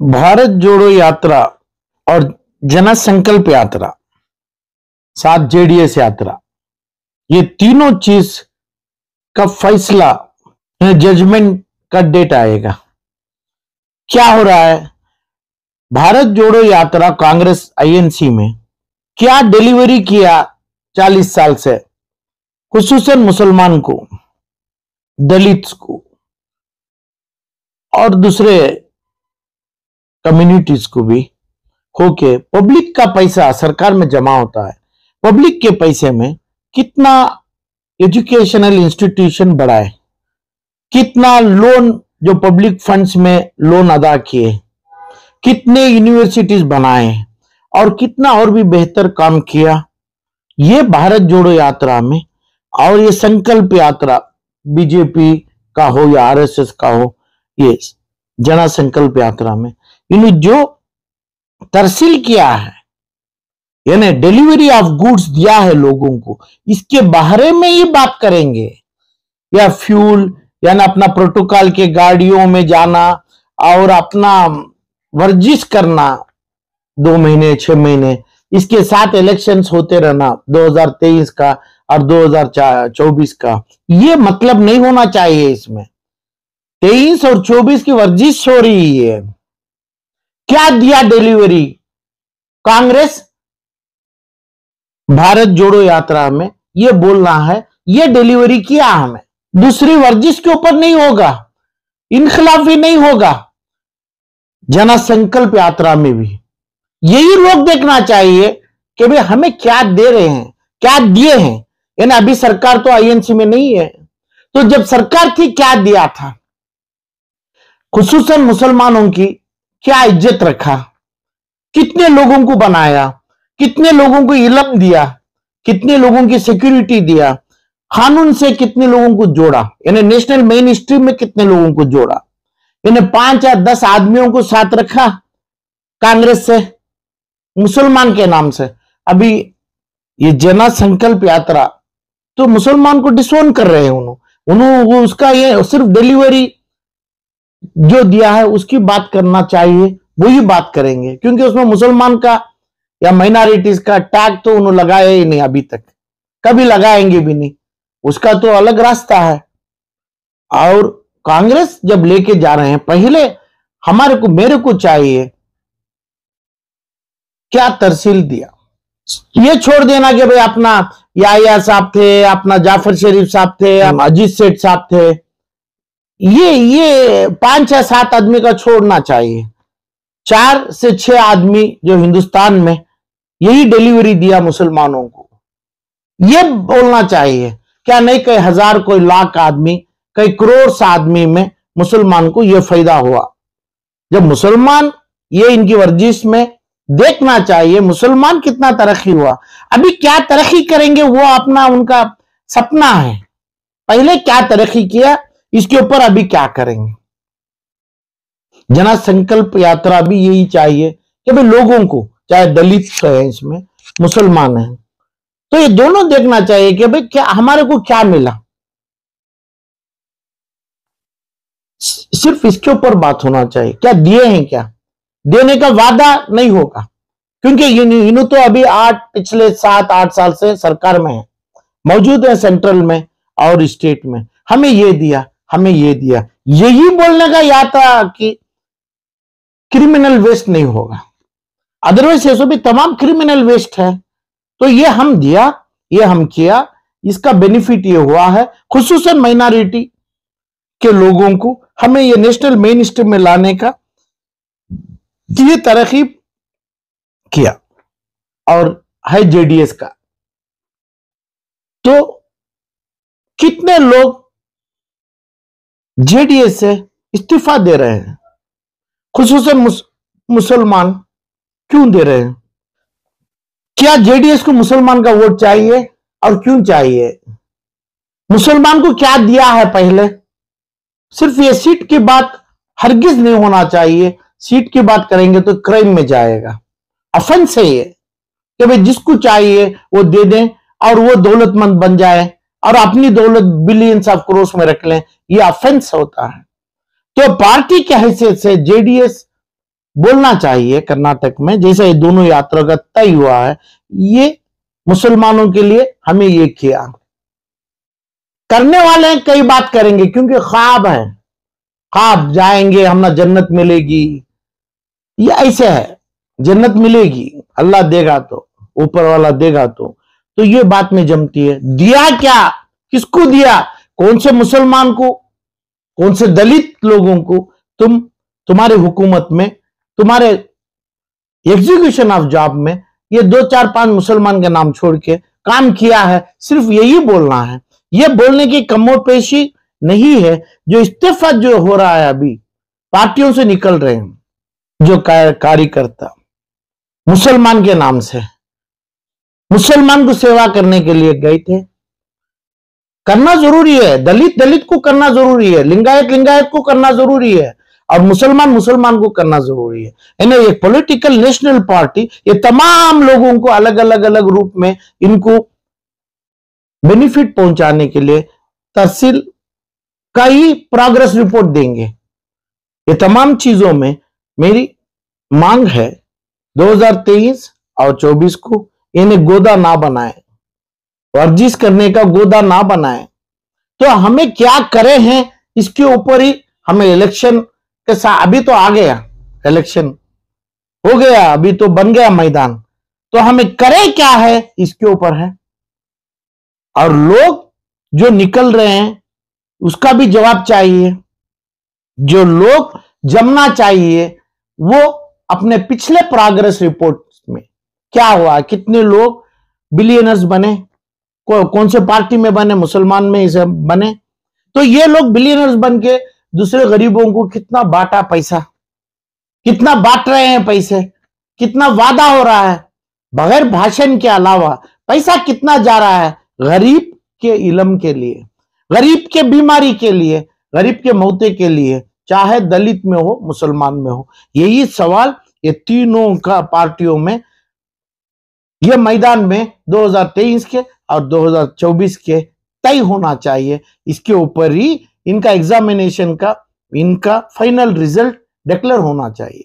भारत जोड़ो यात्रा और जन संकल्प यात्रा, साथ जेडीएस यात्रा, ये तीनों चीज का फैसला जजमेंट का डेट आएगा। क्या हो रहा है? भारत जोड़ो यात्रा कांग्रेस आईएनसी में क्या डिलीवरी किया 40 साल से, खुसूसन मुसलमान को, दलित को और दूसरे कम्युनिटीज को भी होके पब्लिक का पैसा सरकार में जमा होता है। पब्लिक के पैसे में कितना एजुकेशनल इंस्टीट्यूशन बढ़ाए, कितना लोन जो पब्लिक फंड्स में लोन अदा किए, कितने यूनिवर्सिटीज बनाए और कितना और भी बेहतर काम किया, ये भारत जोड़ो यात्रा में और ये संकल्प यात्रा बीजेपी का हो या आरएसएस का हो, ये जन संकल्प यात्रा में इन्होंने जो तरसील किया है, यानी डिलीवरी ऑफ गुड्स दिया है लोगों को, इसके बारे में ही बात करेंगे। या फ्यूल यानी अपना प्रोटोकॉल के गाड़ियों में जाना और अपना वर्जिश करना 2 महीने 6 महीने, इसके साथ इलेक्शंस होते रहना 2023 का और 2024 का, ये मतलब नहीं होना चाहिए। इसमें 23 और 24 की वर्जिश हो रही है। क्या दिया डिलीवरी कांग्रेस भारत जोड़ो यात्रा में? ये बोलना है, ये डिलीवरी किया हमें। दूसरी वर्जिश के ऊपर नहीं होगा, इनखिलाफी नहीं होगा। जन संकल्प यात्रा में भी यही लोग देखना चाहिए कि भाई हमें क्या दे रहे हैं, क्या दिए हैं। यानी अभी सरकार तो आईएनसी में नहीं है, तो जब सरकार थी क्या दिया था, खुसूसन मुसलमानों की क्या इज्जत रखा, कितने लोगों को बनाया, कितने लोगों को इलम दिया, कितने लोगों की सिक्योरिटी दिया, कानून से कितने लोगों को जोड़ा, यानी नेशनल मेन स्ट्रीम में कितने लोगों को जोड़ा, यानी 5 या 10 आदमियों को साथ रखा कांग्रेस से मुसलमान के नाम से। अभी ये जन संकल्प यात्रा तो मुसलमान को डिसोन कर रहे हैं उन्होंने उसका ये सिर्फ डिलीवरी जो दिया है उसकी बात करना चाहिए, वही बात करेंगे, क्योंकि उसमें मुसलमान का या माइनॉरिटीज का टैग तो उन्होंने लगाया ही नहीं अभी तक, कभी लगाएंगे भी नहीं, उसका तो अलग रास्ता है। और कांग्रेस जब लेके जा रहे हैं, पहले हमारे को मेरे को चाहिए क्या तरसील दिया। ये छोड़ देना कि भाई अपना याया साहब थे, अपना जाफर शरीफ साहब थे, अजीत सेठ साहब थे, ये 5 या 7 आदमी का छोड़ना चाहिए। 4 से 6 आदमी जो हिंदुस्तान में यही डिलीवरी दिया मुसलमानों को, ये बोलना चाहिए। क्या नहीं कई हजार, कोई लाख आदमी, कई करोड़ आदमी में मुसलमान को यह फायदा हुआ। जब मुसलमान ये इनकी वर्जिश में देखना चाहिए मुसलमान कितना तरक्की हुआ। अभी क्या तरक्की करेंगे वो अपना उनका सपना है, पहले क्या तरक्की किया इसके ऊपर अभी क्या करेंगे। जन संकल्प यात्रा भी यही चाहिए कि भाई लोगों को, चाहे दलित है इसमें, मुसलमान है, तो ये दोनों देखना चाहिए कि भाई क्या हमारे को क्या मिला। सिर्फ इसके ऊपर बात होना चाहिए, क्या दिए हैं, क्या देने का वादा नहीं होगा, क्योंकि इन्हों तो अभी पिछले 7-8 साल से सरकार में है, मौजूद है सेंट्रल में और स्टेट में, हमें ये दिया, हमें ये दिया, यही बोलने का यात्रा कि क्रिमिनल वेस्ट नहीं होगा। अदरवाइज ऐसा भी तमाम क्रिमिनल वेस्ट है। तो ये हम दिया, ये हम किया, इसका बेनिफिट ये हुआ है खुसूसन माइनॉरिटी के लोगों को, हमें ये नेशनल मेन स्ट्रीम में लाने का ये तरकीब किया और है जेडीएस का। तो कितने लोग जेडीएस से इस्तीफा दे रहे हैं, खुसूसन मुसलमान क्यों दे रहे हैं? क्या जेडीएस को मुसलमान का वोट चाहिए और क्यों चाहिए? मुसलमान को क्या दिया है पहले? सिर्फ ये सीट की बात हरगिज नहीं होना चाहिए। सीट की बात करेंगे तो क्राइम में जाएगा, ऑफेंस है ये कि भाई जिसको चाहिए वो दे दें और वो दौलतमंद बन जाए और अपनी दौलत बिलियंस ऑफ करोड़ में रख लें, ये ऑफेंस होता है। तो पार्टी की हैसियत से जेडीएस बोलना चाहिए कर्नाटक में, जैसे ये दोनों यात्रा का तय हुआ है, ये मुसलमानों के लिए हमें ये किया। करने वाले हैं, कई बात करेंगे क्योंकि ख्वाब है, ख्वाब जाएंगे हम ना जन्नत मिलेगी, ये ऐसे है, जन्नत मिलेगी अल्लाह देगा तो, ऊपर वाला देगा तो ये बात में जमती है। दिया क्या, किसको दिया, कौन से मुसलमान को, कौन से दलित लोगों को तुम्हारे हुकूमत में, तुम्हारे एग्जीक्यूशन ऑफ जॉब में ये 2-4-5 मुसलमान के नाम छोड़ के काम किया है। सिर्फ यही बोलना है, ये बोलने की कमोपेशी नहीं है। जो इस्तीफा जो हो रहा है अभी, पार्टियों से निकल रहे हैं जो कार्यकर्ता मुसलमान के नाम से, मुसलमान को सेवा करने के लिए गए थे। करना जरूरी है, दलित दलित को करना जरूरी है, लिंगायत लिंगायत को करना जरूरी है, और मुसलमान मुसलमान को करना जरूरी है। यानी एक पॉलिटिकल नेशनल पार्टी ये तमाम लोगों को अलग अलग अलग रूप में इनको बेनिफिट पहुंचाने के लिए तहसील का ही प्रोग्रेस रिपोर्ट देंगे। ये तमाम चीजों में मेरी मांग है 2023 और 24 को इन्हें गोदा ना बनाए, वर्जिश करने का गोदा ना बनाए। तो हमें क्या करे हैं इसके ऊपर ही हमें इलेक्शन के साथ, अभी तो आ गया इलेक्शन हो गया, अभी तो बन गया मैदान, तो हमें करे क्या है इसके ऊपर है। और लोग जो निकल रहे हैं उसका भी जवाब चाहिए। जो लोग जमना चाहिए वो अपने पिछले प्रोग्रेस रिपोर्ट में क्या हुआ, कितने लोग बिलियनर्स बने, कौन से पार्टी में बने, मुसलमान में इसे बने, तो ये लोग बिलियनर्स बन के दूसरे गरीबों को कितना बांटा पैसा, कितना बांट रहे हैं पैसे, कितना वादा हो रहा है बगैर भाषण के अलावा, पैसा कितना जा रहा है गरीब के इलम के लिए, गरीब के बीमारी के लिए, गरीब के मौते के लिए, चाहे दलित में हो मुसलमान में हो। यही सवाल ये तीनों का पार्टियों में ये मैदान में 2023 के और 2024 के तय होना चाहिए। इसके ऊपर ही इनका एग्जामिनेशन का इनका फाइनल रिजल्ट डिक्लेयर होना चाहिए।